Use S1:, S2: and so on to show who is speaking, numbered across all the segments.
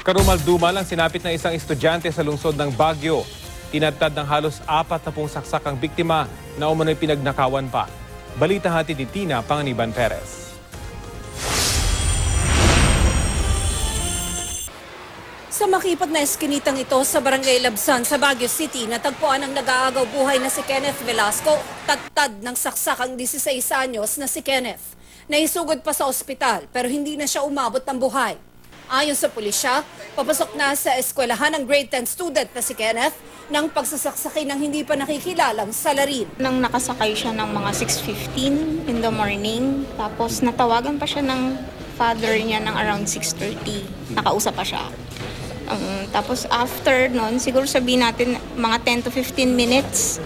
S1: Karumal-dumal ang sinapit ng isang estudyante sa lungsod ng Baguio. Tinadtad ng halos 40 saksak ang biktima na umano'y pinagnakawan pa. Balita hatid ni Tina Panganiban Perez.
S2: Sa makipot na eskinitang ito sa Barangay Labsan sa Baguio City, natagpuan ang nag-aagaw buhay na si Kenneth Velasco. Tadtad ng saksak ang 16 anyos na si Kenneth. Naisugod pa sa ospital pero hindi na siya umabot ng buhay. Ayon sa pulisya, papasok na sa eskwelahan ng grade 10 student na si Kenneth ng pagsasaksakin ng hindi pa nakikilalang salarin.
S3: Nang nakasakay siya ng mga 6:15 in the morning, tapos natawagan pa siya ng father niya ng around 6:30. Nakausap pa siya. Tapos after nun, siguro sabihin natin mga 10 to 15 minutes,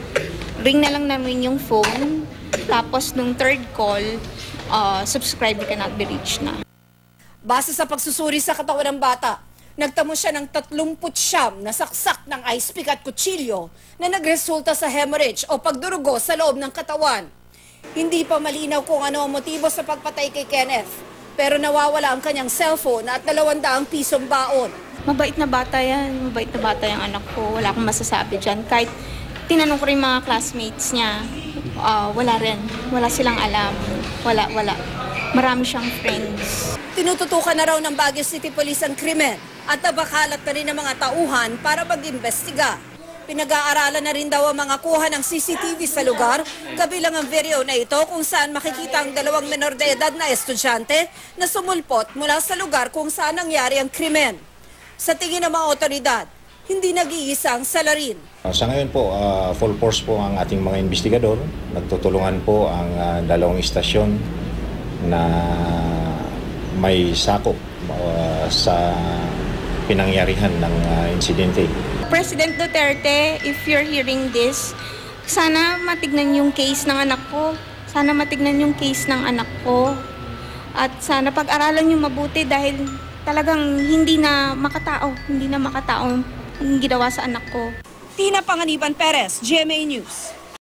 S3: ring na lang namin yung phone. Tapos nung third call, subscribe cannot be reached na.
S2: Base sa pagsusuri sa katawan ng bata, nagtamo siya ng 39 na saksak ng ice pick at kutsilyo na nagresulta sa hemorrhage o pagdurugo sa loob ng katawan. Hindi pa malinaw kung ano ang motibo sa pagpatay kay Kenneth, pero nawawala ang kanyang cellphone at 200 pisong baon.
S3: Mabait na bata yan. Mabait na bata yung anak ko. Wala akong masasabi dyan. Kahit tinanong ko rin mga classmates niya, wala rin. Wala silang alam. Wala. Marami siyang friends.
S2: Tinututukan na raw ng Baguio City Police ang krimen at nabakalat na rin ng mga tauhan para mag-imbestiga. Pinag-aaralan na rin daw ang mga kuha ng CCTV sa lugar, kabilang ang video na ito kung saan makikita ang 2 menor de edad na estudyante na sumulpot mula sa lugar kung saan nangyari ang krimen. Sa tingin ng mga otoridad, hindi nag-iisa ang salarin.
S4: Sa ngayon po, full force po ang ating mga investigador. Nagtutulungan po ang 2 istasyon na may sakop sa pinangyarihan ng insidente.
S3: President Duterte, if you're hearing this, sana matignan yung case ng anak ko. Sana matignan yung case ng anak ko. At sana pag-aralan yung mabuti dahil talagang hindi na makatao ang ginawa sa anak ko.
S2: Tina Panganiban Perez, GMA News.